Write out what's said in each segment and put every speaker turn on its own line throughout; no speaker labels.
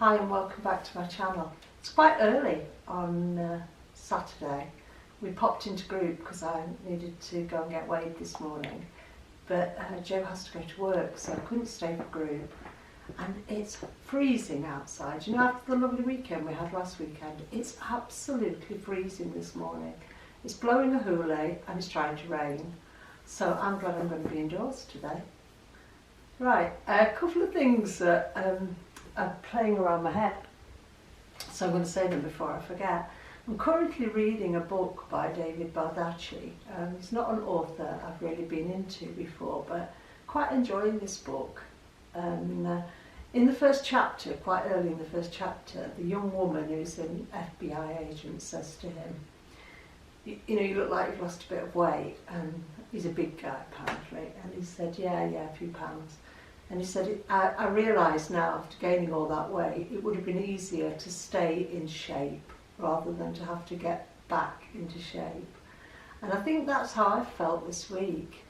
Hi and welcome back to my channel. It's quite early on Saturday. We popped into group because I needed to go and get weighed this morning, but Joe has to go to work, so I couldn't stay for group. And it's freezing outside. You know, after the lovely weekend we had last weekend, it's absolutely freezing this morning. It's blowing a hoolie and it's trying to rain. So I'm glad I'm going to be indoors today. Right, a couple of things that are playing around my head, so I'm going to say them before I forget. I'm currently reading a book by David Baldacci. He's not an author I've really been into before, but quite enjoying this book. In the first chapter, quite early in the first chapter, the young woman who's an FBI agent says to him, you know, you look like you've lost a bit of weight. And he's a big guy apparently, and he said, yeah, a few pounds. And he said, I realise now, after gaining all that weight, it would have been easier to stay in shape rather than to have to get back into shape. And I think that's how I felt this week.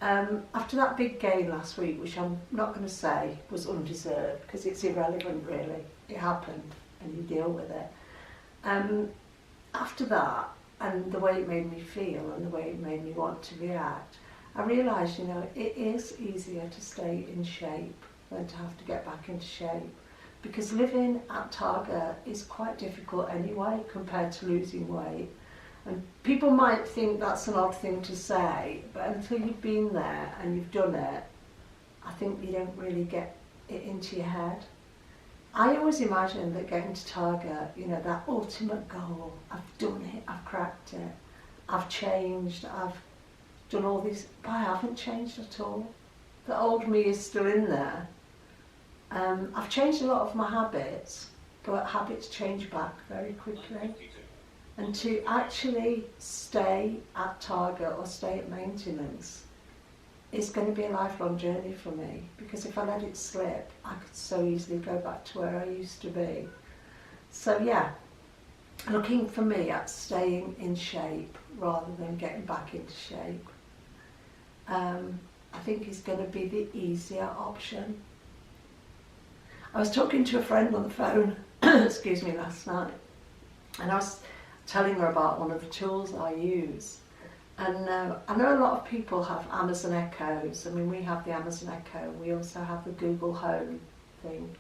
After that big gain last week, which I'm not going to say was undeserved, because it's irrelevant really, it happened and you deal with it. After that, and the way it made me feel and the way it made me want to react, I realised, you know, it is easier to stay in shape than to have to get back into shape, because living at target is quite difficult anyway compared to losing weight. And people might think that's an odd thing to say, but until you've been there and you've done it, I think you don't really get it into your head. I always imagine that getting to target, you know, that ultimate goal, I've done it, I've cracked it, I've changed, I've done all these, but I haven't changed at all. The old me is still in there. I've changed a lot of my habits, but habits change back very quickly. And to actually stay at target or stay at maintenance is going to be a lifelong journey for me, because if I let it slip, I could so easily go back to where I used to be. So yeah, looking for me at staying in shape rather than getting back into shape. I think is going to be the easier option. I was talking to a friend on the phone, excuse me, last night, and I was telling her about one of the tools I use. And I know a lot of people have Amazon Echoes. I mean, we have the Amazon Echo, we also have the Google Home thing.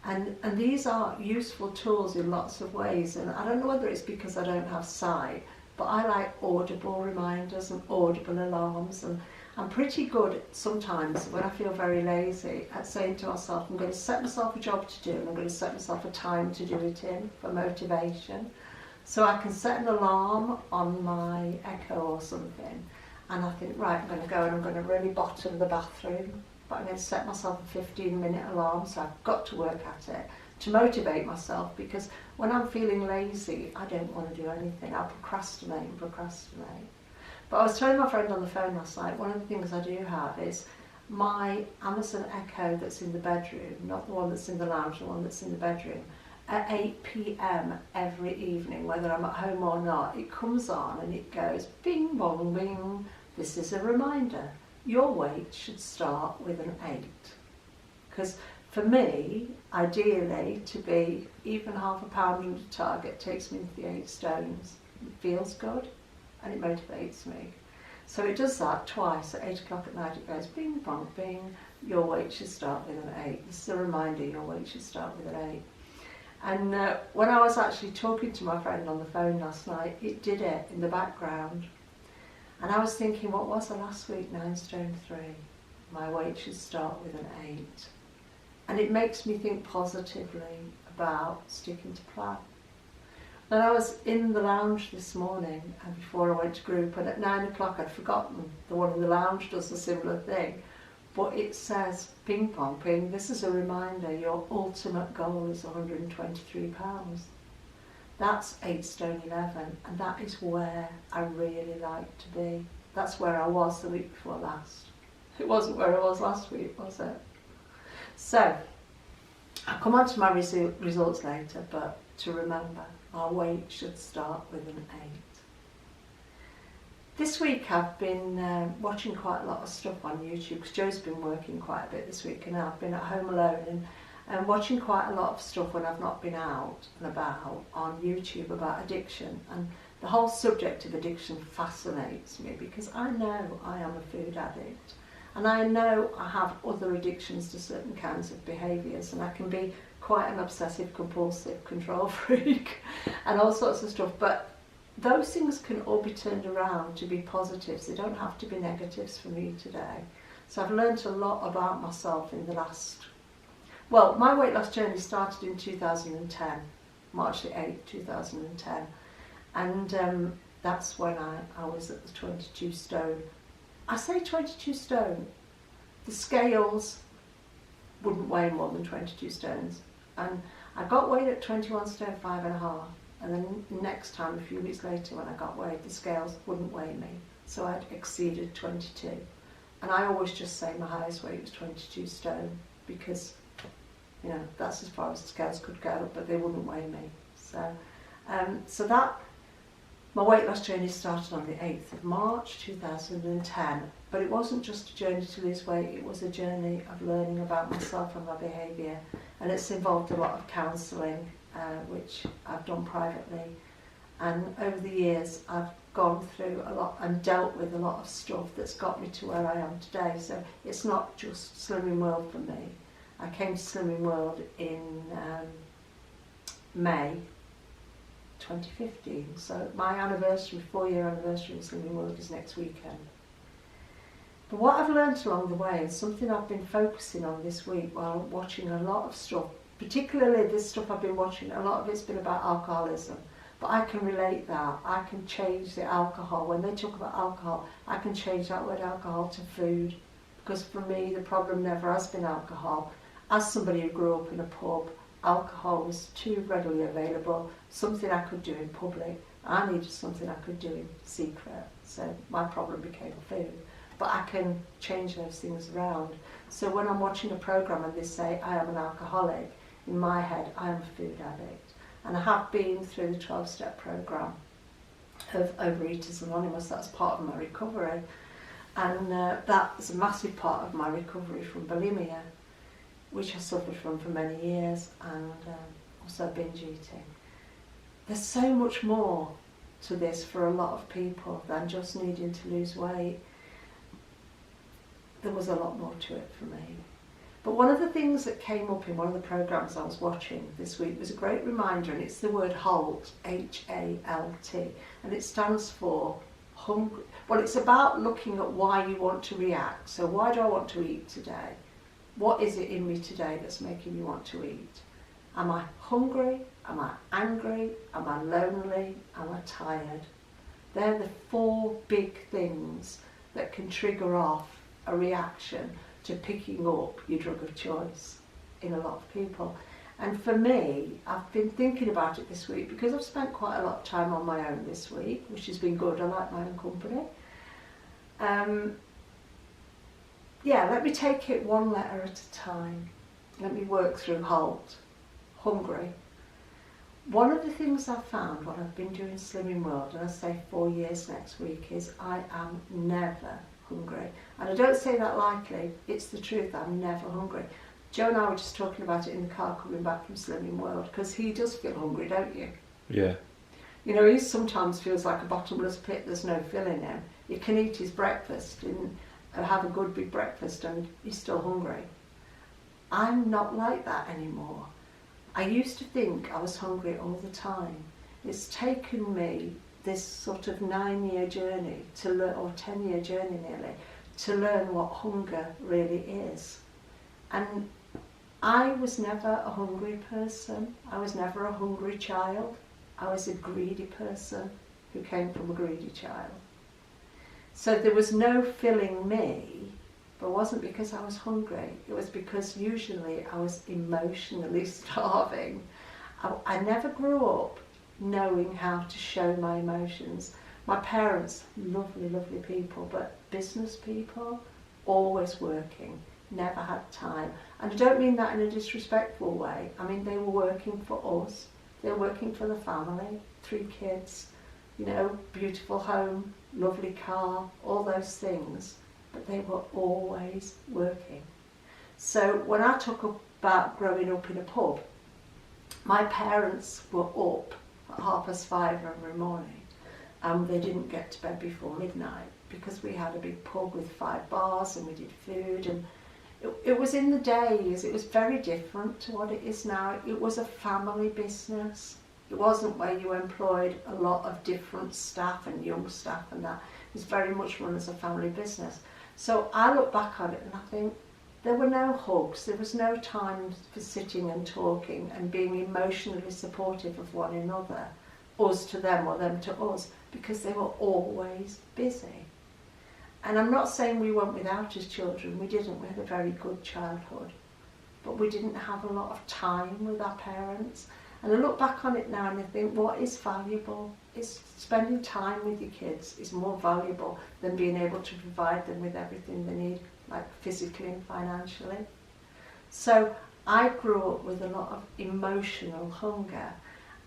And these are useful tools in lots of ways, and I don't know whether it's because I don't have sight, but I like audible reminders and audible alarms, and I'm pretty good sometimes when I feel very lazy at saying to myself, I'm going to set myself a job to do and I'm going to set myself a time to do it in for motivation. So I can set an alarm on my Echo or something, and I think, right, I'm going to go and I'm going to really bottom the bathroom, but I'm going to set myself a 15-minute alarm, so I've got to work at it to motivate myself, because when I'm feeling lazy, I don't want to do anything. I procrastinate and procrastinate. But I was telling my friend on the phone last night, one of the things I do have is my Amazon Echo that's in the bedroom, not the one that's in the lounge, the one that's in the bedroom. At 8 p.m. every evening, whether I'm at home or not, it comes on and it goes bing bong bing. This is a reminder. Your weight should start with an 8. Because for me, ideally, to be even half a pound under target takes me into the 8 stones. It feels good and it motivates me. So it does that twice. At 8 o'clock at night it goes bing bong bing. Your weight should start with an 8. This is a reminder, your weight should start with an 8. And when I was actually talking to my friend on the phone last night, it did it in the background. And I was thinking, what was I last week? 9 stone 3. My weight should start with an 8. And it makes me think positively about sticking to plan. Then I was in the lounge this morning, and before I went to group, and at 9 o'clock I'd forgotten the one in the lounge does a similar thing. But it says, ping pong ping, this is a reminder, your ultimate goal is 123 pounds. That's 8 stone 11, and that is where I really like to be. That's where I was the week before last. It wasn't where I was last week, was it? So, I'll come on to my results later, but to remember, our weight should start with an 8. This week I've been watching quite a lot of stuff on YouTube, because Joe's been working quite a bit this week, and I've been at home alone, and and watching quite a lot of stuff when I've not been out and about on YouTube about addiction, and the whole subject of addiction fascinates me because I know I am a food addict, and I know I have other addictions to certain kinds of behaviours, and I can be quite an obsessive compulsive control freak and all sorts of stuff, but those things can all be turned around to be positives. They don't have to be negatives for me today. So I've learned a lot about myself in the last, well, my weight loss journey started in 2010, March the 8th, 2010. And that's when I was at the 22 stone. I say 22 stone. The scales wouldn't weigh more than 22 stones. And I got weighed at 21 stone 5.5. And then next time, a few weeks later, when I got weighed, the scales wouldn't weigh me. So I'd exceeded 22. And I always just say my highest weight was 22 stone because, you know, that's as far as the scales could go, but they wouldn't weigh me. So that, my weight loss journey started on the 8th of March 2010. But it wasn't just a journey to lose weight, it was a journey of learning about myself and my behaviour. And it's involved a lot of counselling, which I've done privately, and over the years I've gone through a lot and dealt with a lot of stuff that's got me to where I am today. So it's not just Slimming World for me. I came to Slimming World in May 2015, so my anniversary, 4-year anniversary of Slimming World is next weekend. But what I've learnt along the way, and something I've been focusing on this week while watching a lot of stuff, particularly this stuff I've been watching, a lot of it's been about alcoholism, but I can relate that. I can change the alcohol. When they talk about alcohol, I can change that word alcohol to food, because for me the problem never has been alcohol. As somebody who grew up in a pub, alcohol was too readily available, something I could do in public. I needed something I could do in secret, so my problem became food. But I can change those things around. So when I'm watching a programme and they say I am an alcoholic, in my head I am a food addict. And I have been through the 12-step programme of Overeaters Anonymous. That's part of my recovery. And that's a massive part of my recovery from bulimia, which I suffered from for many years, and also binge eating. There's so much more to this for a lot of people than just needing to lose weight. There was a lot more to it for me. But one of the things that came up in one of the programmes I was watching this week was a great reminder, and it's the word H.A.L.T, H-A.L.T, and it stands for hungry. Well, it's about looking at why you want to react. So why do I want to eat today? What is it in me today that's making me want to eat? Am I hungry? Am I angry? Am I lonely? Am I tired? They're the 4 big things that can trigger off a reaction to picking up your drug of choice in a lot of people. And for me, I've been thinking about it this week because I've spent quite a lot of time on my own this week, which has been good. I like my own company. Yeah, let me take it one letter at a time. Let me work through H.A.L.T. Hungry. One of the things I've found when I've been doing Slimming World, and I say 4 years next week, is I am never hungry. And I don't say that lightly, it's the truth, I'm never hungry. Joe and I were just talking about it in the car coming back from Slimming World, because he does feel hungry, don't you?
Yeah.
You know, he sometimes feels like a bottomless pit, there's no filling him. He can eat his breakfast and have a good big breakfast and he's still hungry. I'm not like that anymore. I used to think I was hungry all the time. It's taken me this sort of 9-year journey to learn, or 10-year journey nearly, to learn what hunger really is. And I was never a hungry person. I was never a hungry child. I was a greedy person who came from a greedy child. So there was no filling me, but it wasn't because I was hungry. It was because usually I was emotionally starving. I never grew up knowing how to show my emotions. My parents, lovely, lovely people, but business people, always working, never had time. And I don't mean that in a disrespectful way. I mean, they were working for us. They were working for the family, 3 kids, you know, beautiful home, lovely car, all those things, but they were always working. So when I took up about growing up in a pub. My parents were up at 5:30 every morning, and they didn't get to bed before midnight because we had a big pub with 5 bars and we did food, and it was in the days, it was very different to what it is now. It was a family business. It wasn't where you employed a lot of different staff and young staff and that. It was very much run as a family business. So I look back on it and I think there were no hugs, there was no time for sitting and talking and being emotionally supportive of one another, us to them or them to us, because they were always busy. And I'm not saying we went without as children, we didn't, we had a very good childhood, but we didn't have a lot of time with our parents. And I look back on it now and I think, what is valuable? Is spending time with your kids is more valuable than being able to provide them with everything they need, like physically and financially. So I grew up with a lot of emotional hunger,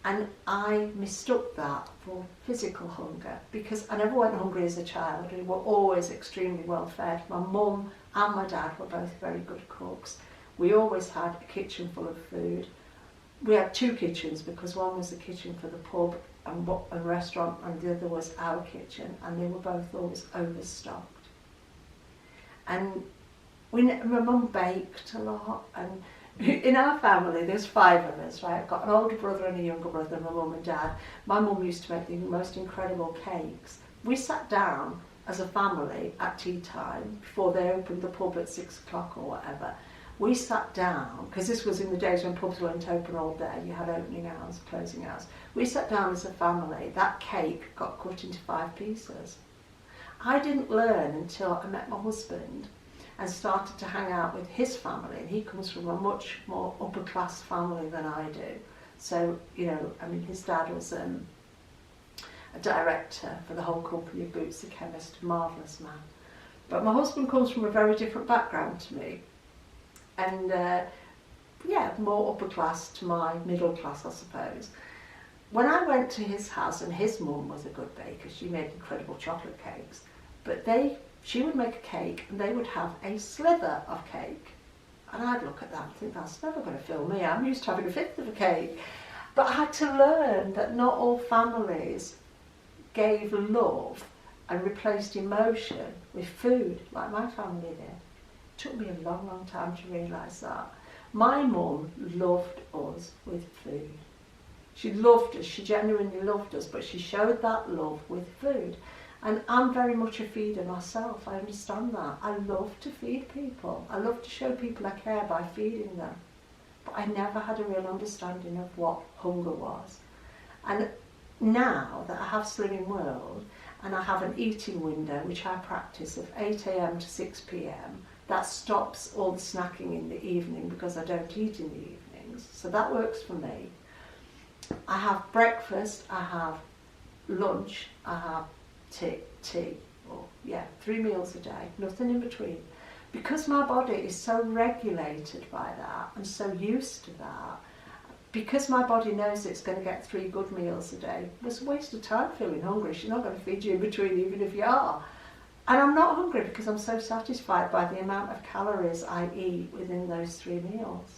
and I mistook that for physical hunger because I never went hungry as a child. We were always extremely well fed. My mum and my dad were both very good cooks. We always had a kitchen full of food. We had 2 kitchens because one was the kitchen for the pub and restaurant, and the other was our kitchen, and they were both always overstocked. And my mum baked a lot, and in our family there's 5 of us, right? I've got an older brother and a younger brother, and my mum and dad. My mum used to make the most incredible cakes. We sat down as a family at tea time before they opened the pub at 6 o'clock or whatever. We sat down, because this was in the days when pubs weren't open all day, you had opening hours, closing hours. We sat down as a family, that cake got cut into 5 pieces. I didn't learn until I met my husband and started to hang out with his family, and he comes from a much more upper class family than I do. So, you know, I mean, his dad was a director for the whole company of Boots the Chemist, a marvellous man. But my husband comes from a very different background to me. And yeah, more upper class to my middle class, I suppose. When I went to his house, and his mum was a good baker, she made incredible chocolate cakes, but she would make a cake and they would have a slither of cake. And I'd look at that and think, that's never going to fill me, I'm used to having a 1/5 of a cake. But I had to learn that not all families gave love and replaced emotion with food like my family did. It took me a long, long time to realise that. My mum loved us with food. She loved us, she genuinely loved us, but she showed that love with food. And I'm very much a feeder myself, I understand that. I love to feed people. I love to show people I care by feeding them. But I never had a real understanding of what hunger was. And now that I have Slimming World, and I have an eating window which I practice of 8 a.m. to 6 p.m, that stops all the snacking in the evening because I don't eat in the evenings. So that works for me. I have breakfast, I have lunch, I have tea, or 3 meals a day, nothing in between. Because my body is so regulated by that and so used to that, because my body knows it's going to get 3 good meals a day, it's a waste of time feeling hungry. She's not going to feed you in between even if you are. And I'm not hungry because I'm so satisfied by the amount of calories I eat within those 3 meals.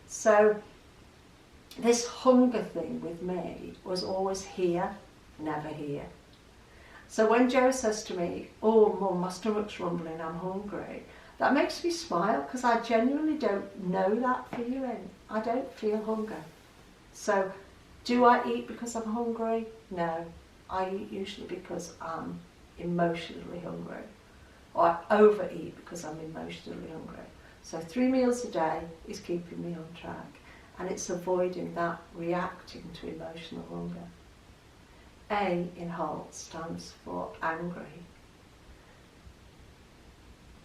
So this hunger thing with me was always here, never here. So when Joe says to me, oh Mum, my stomach's rumbling, I'm hungry, that makes me smile because I genuinely don't know that feeling. I don't feel hunger. So do I eat because I'm hungry? No. I eat usually because I'm emotionally hungry, or I overeat because I'm emotionally hungry. So 3 meals a day is keeping me on track, and it's avoiding that reacting to emotional hunger. A in H.A.L.T stands for angry.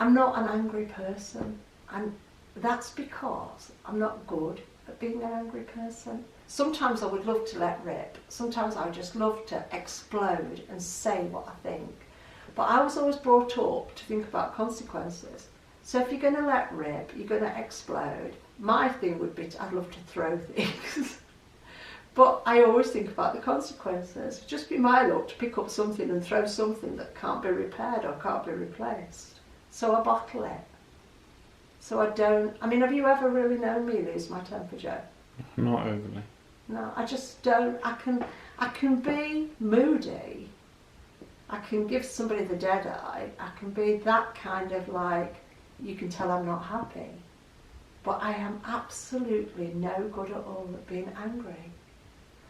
I'm not an angry person, and that's because I'm not good at being an angry person. Sometimes I would love to let rip. Sometimes I would just love to explode and say what I think. But I was always brought up to think about consequences. So if you're going to let rip, you're going to explode. My thing would be I'd love to throw things. But I always think about the consequences. It'd just be my luck to pick up something and throw something that can't be repaired or can't be replaced. So I bottle it. So I don't, I mean, have you ever really known me lose my temper, Joe?
Not overly.
No, I just don't. I can be moody. I can give somebody the dead eye. I can be that kind of like, you can tell I'm not happy. But I am absolutely no good at all at being angry.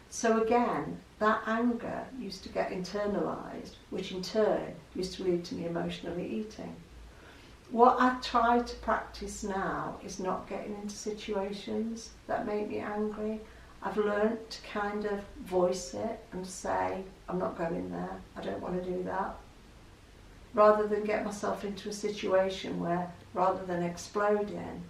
So again, that anger used to get internalised, which in turn used to lead to me emotionally eating. What I try to practice now is not getting into situations that make me angry. I've learnt to kind of voice it and say, I'm not going there, I don't want to do that. Rather than get myself into a situation where, rather than exploding,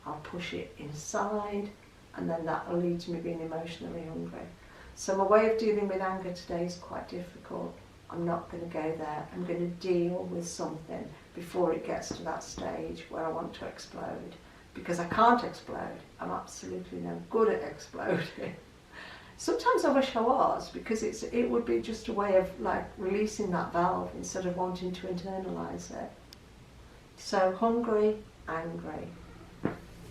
I'll push it inside, and then that will lead to me being emotionally hungry. So my way of dealing with anger today is quite difficult. I'm not going to go there. I'm going to deal with something before it gets to that stage where I want to explode. Because I can't explode. I'm absolutely no good at exploding. Sometimes I wish I was, because it would be just a way of like releasing that valve instead of wanting to internalise it. So hungry, angry,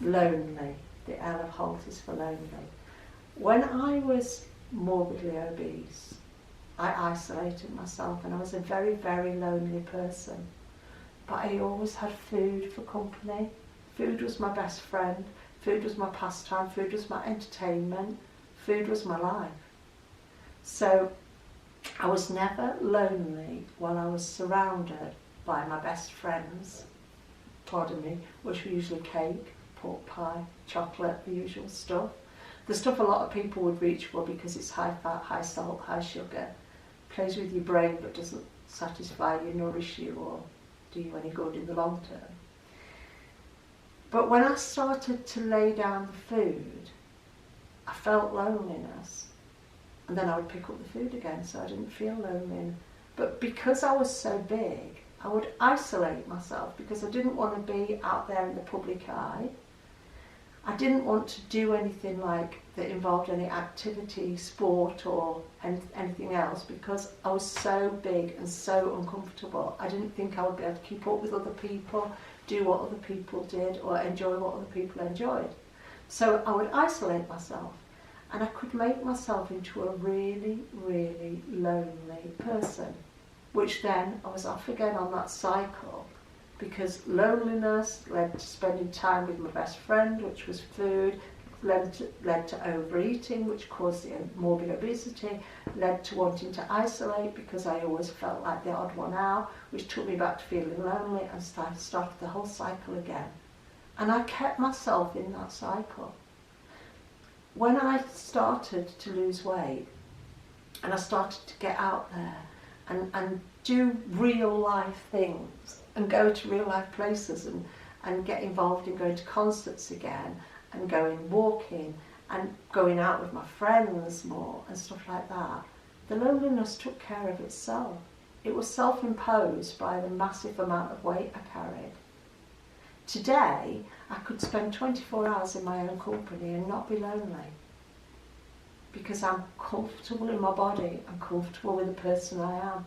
lonely. The L of H.A.L.T is for lonely. When I was morbidly obese, I isolated myself and I was a very, very lonely person. But I always had food for company. Food was my best friend. Food was my pastime. Food was my entertainment. Food was my life. So I was never lonely while I was surrounded by my best friends, pardon me, which were usually cake, pork pie, chocolate, the usual stuff. The stuff a lot of people would reach for because it's high fat, high salt, high sugar. Plays with your brain but doesn't satisfy you, nourish you or do you any good in the long term. But when I started to lay down the food, I felt loneliness. And then I would pick up the food again so I didn't feel lonely. But because I was so big, I would isolate myself because I didn't want to be out there in the public eye. I didn't want to do anything like that involved any activity, sport or anything else because I was so big and so uncomfortable. I didn't think I would be able to keep up with other people, do what other people did or enjoy what other people enjoyed. So I would isolate myself and I could make myself into a really, really lonely person, which then I was off again on that cycle. Because loneliness led to spending time with my best friend, which was food, led to overeating, which caused the morbid obesity, led to wanting to isolate because I always felt like the odd one out, which took me back to feeling lonely and started the whole cycle again. And I kept myself in that cycle. When I started to lose weight and I started to get out there and do real life things, and go to real life places and get involved in going to concerts again and going walking and going out with my friends more and stuff like that, the loneliness took care of itself. It was self-imposed by the massive amount of weight I carried. Today, I could spend 24 hours in my own company and not be lonely because I'm comfortable in my body, I'm comfortable with the person I am.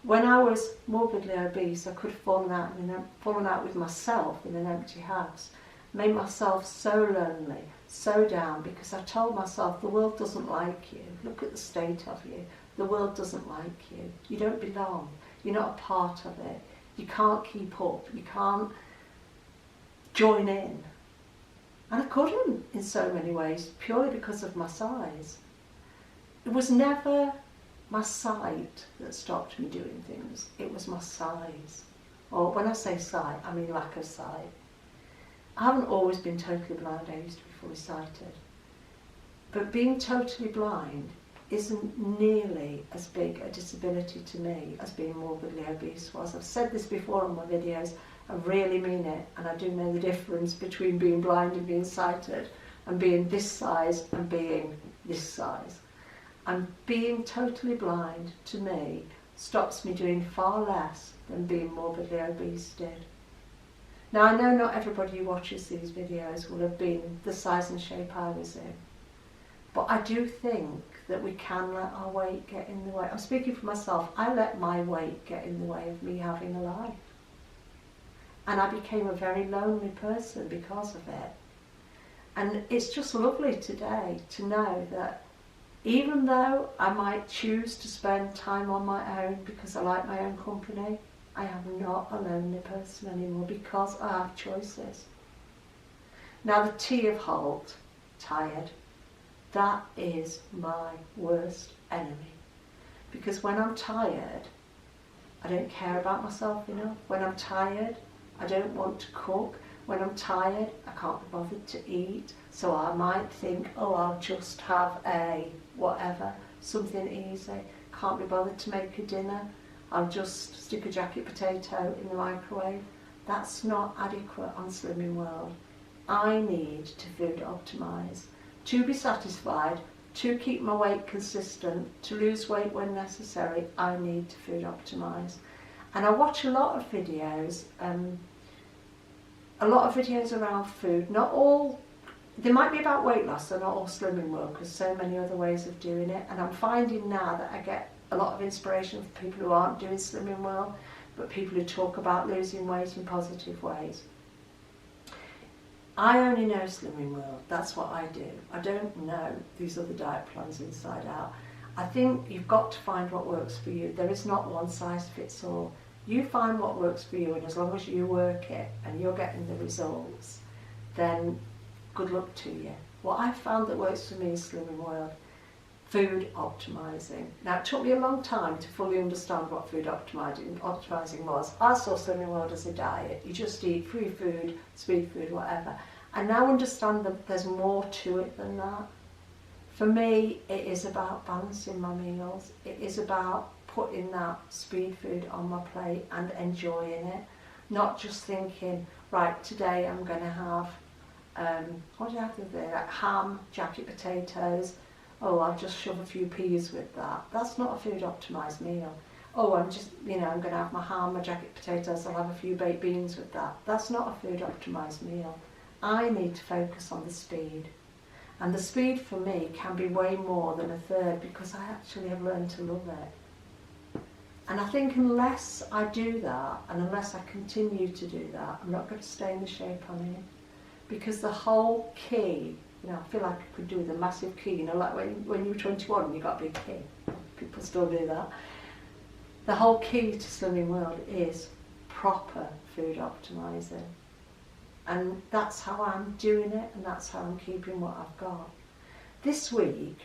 When I was morbidly obese, I could have fallen out with myself in an empty house, made myself so lonely, so down, because I told myself the world doesn't like you. Look at the state of you. The world doesn't like you. You don't belong. You're not a part of it. You can't keep up. You can't join in. And I couldn't in so many ways, purely because of my size. It was never my sight that stopped me doing things. It was my size. Or when I say sight, I mean lack of sight. I haven't always been totally blind. I used to be fully sighted. But being totally blind isn't nearly as big a disability to me as being morbidly obese was. I've said this before on my videos. I really mean it. And I do know the difference between being blind and being sighted and being this size and being this size. And being totally blind, to me, stops me doing far less than being morbidly obese did. Now, I know not everybody who watches these videos will have been the size and shape I was in, but I do think that we can let our weight get in the way. I'm speaking for myself. I let my weight get in the way of me having a life. And I became a very lonely person because of it. And it's just lovely today to know that even though I might choose to spend time on my own because I like my own company, I am not a lonely person anymore because I have choices. Now the T of H.A.L.T, tired, that is my worst enemy. Because when I'm tired, I don't care about myself enough. When I'm tired, I don't want to cook. When I'm tired, I can't be bothered to eat. So I might think, oh, I'll just have a whatever, something easy. Can't be bothered to make a dinner. I'll just stick a jacket potato in the microwave. That's not adequate on Slimming World. I need to food optimise. To be satisfied, to keep my weight consistent, to lose weight when necessary, I need to food optimise. And I watch a lot of videos around food. Not all, they might be about weight loss, they're not all Slimming World, because so many other ways of doing it. And I'm finding now that I get a lot of inspiration from people who aren't doing Slimming World, but people who talk about losing weight in positive ways. I only know Slimming World, that's what I do. I don't know these other diet plans inside out. I think you've got to find what works for you. There is not one size fits all. You find what works for you, and as long as you work it and you're getting the results, then good luck to you. What I found that works for me is Slimming World. Food optimising. Now it took me a long time to fully understand what food optimising was. I saw Slimming World as a diet. You just eat free food, speed food, whatever. I now understand that there's more to it than that. For me, it is about balancing my meals. It is about putting that speed food on my plate and enjoying it. Not just thinking, right, today I'm going to have, what do you have to do? Like ham, jacket potatoes. Oh, I'll just shove a few peas with that. That's not a food optimised meal. Oh, I'm going to have my ham, my jacket potatoes, I'll have a few baked beans with that. That's not a food optimised meal. I need to focus on the speed. And the speed for me can be way more than a third because I actually have learned to love it. And I think unless I do that, and unless I continue to do that, I'm not going to stay in the shape I'm in. Because the whole key, I feel like I could do with a massive key, like when you were 21 and you got a big key. People still do that. The whole key to Slimming World is proper food optimising. And that's how I'm doing it, and that's how I'm keeping what I've got. This week,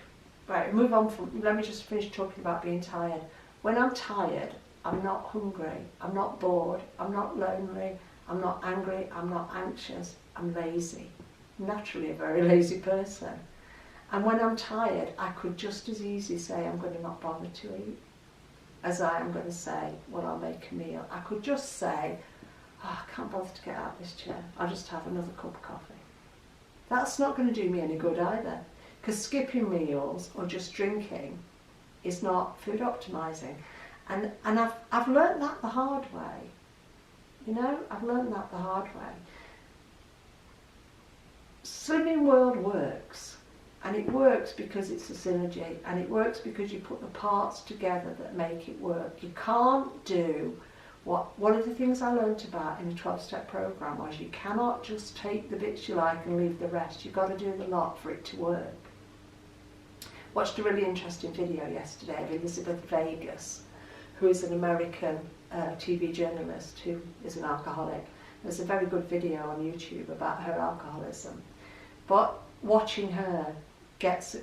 right, let me just finish talking about being tired. When I'm tired, I'm not hungry, I'm not bored, I'm not lonely, I'm not angry, I'm not anxious, I'm lazy. Naturally a very lazy person. And when I'm tired, I could just as easily say I'm going to not bother to eat as I am going to say, well, I'll make a meal. I could just say, oh, I can't bother to get out of this chair, I'll just have another cup of coffee. That's not going to do me any good either, because skipping meals or just drinking is not food optimising. And I've learnt that the hard way. I've learnt that the hard way. Slimming World works, and it works because it's a synergy, and it works because you put the parts together that make it work. You can't do one of the things I learnt about in the 12-step program was you cannot just take the bits you like and leave the rest. You've got to do the lot for it to work. Watched a really interesting video yesterday of Elizabeth Vegas, who is an American TV journalist who is an alcoholic. There's a very good video on YouTube about her alcoholism. But watching her get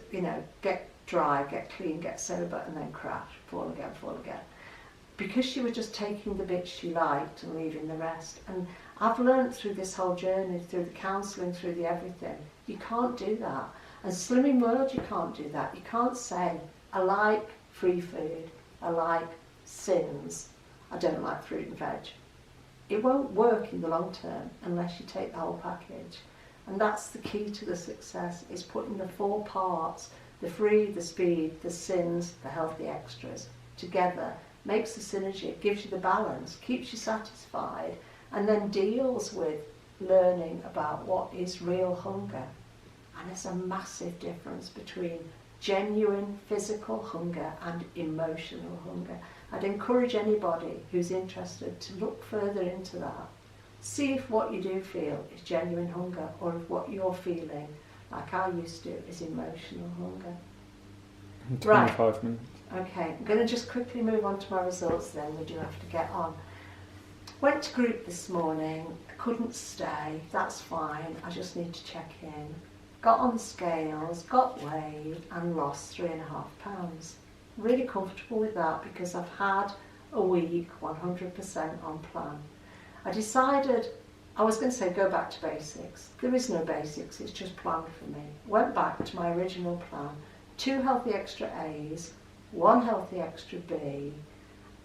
dry, get clean, get sober, and then crash, fall again. Because she was just taking the bits she liked and leaving the rest. And I've learned through this whole journey, through the counselling, through the everything, you can't do that. And Slimming World, you can't do that. You can't say, I like free food, I like sins, I don't like fruit and veg. It won't work in the long term unless you take the whole package. And that's the key to the success, is putting the 4 parts, the free, the speed, the sins, the healthy extras, together. Makes the synergy, it gives you the balance, keeps you satisfied, and then deals with learning about what is real hunger. And there's a massive difference between genuine physical hunger and emotional hunger. I'd encourage anybody who's interested to look further into that. See if what you do feel is genuine hunger, or if what you're feeling, like I used to, is emotional hunger.
25 minutes.
Okay, I'm going to just quickly move on to my results then, we do have to get on. Went to group this morning, couldn't stay, that's fine, I just need to check in. Got on the scales, got weighed and lost 3.5 pounds. Really comfortable with that because I've had a week 100% on plan. I decided, I was going to say go back to basics. There is no basics, it's just planned for me. Went back to my original plan, 2 healthy extra A's, 1 healthy extra B,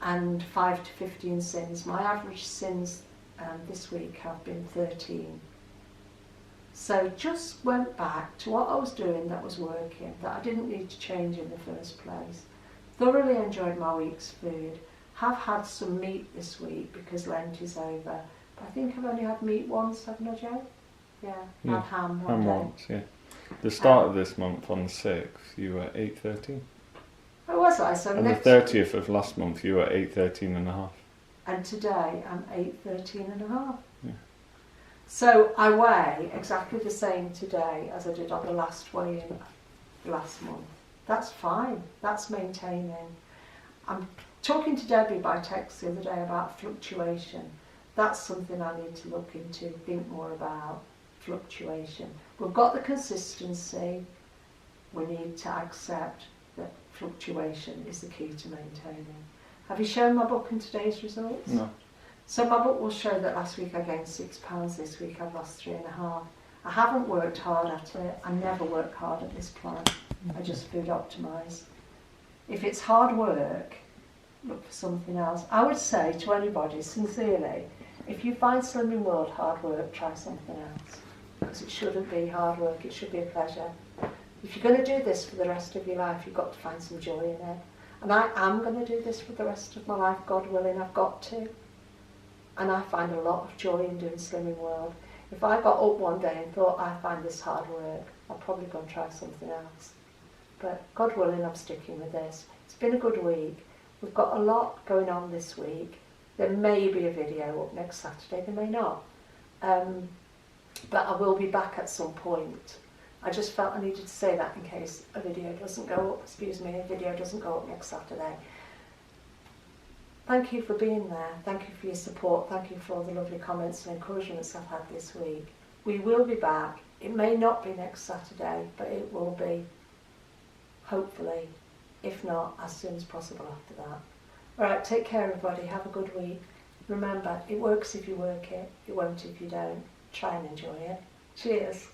and 5 to 15 sins. My average sins this week have been 13. So just went back to what I was doing that was working, that I didn't need to change in the first place. Thoroughly enjoyed my week's food. Have had some meat this week because Lent is over. But I think I've only had meat once, haven't I, Joe? Yeah, had ham one
ham
day.
once, yeah. The start of this month, on the 6th, you were 8.13.
Oh, was I? So
And the
next
30th of last month, you were 8.13.5.
And today I'm 8.13.5.
Yeah.
So I weigh exactly the same today as I did on the last weigh-in last month. That's fine. That's maintaining. I'm talking to Debbie by text the other day about fluctuation. That's something I need to look into, think more about fluctuation. We've got the consistency. We need to accept that fluctuation is the key to maintaining. Have you shown my book and today's results?
No.
So my book will show that last week I gained 6 pounds, this week I've lost 3.5. I haven't worked hard at it. I never work hard at this plan. I just food optimise. If it's hard work, look for something else. I would say to anybody, sincerely, if you find Slimming World hard work, try something else. Because it shouldn't be hard work, it should be a pleasure. If you're going to do this for the rest of your life, you've got to find some joy in it. And I am going to do this for the rest of my life, God willing, I've got to. And I find a lot of joy in doing Slimming World. If I got up one day and thought I find this hard work, I'll probably go and try something else. But God willing, I'm sticking with this. It's been a good week. We've got a lot going on this week. There may be a video up next Saturday, there may not. But I will be back at some point. I just felt I needed to say that in case a video doesn't go up, a video doesn't go up next Saturday. Thank you for being there. Thank you for your support. Thank you for all the lovely comments and encouragements I've had this week. We will be back. It may not be next Saturday, but it will be, hopefully, if not, as soon as possible after that. All right, take care, everybody. Have a good week. Remember, it works if you work it. It won't if you don't. Try and enjoy it. Cheers.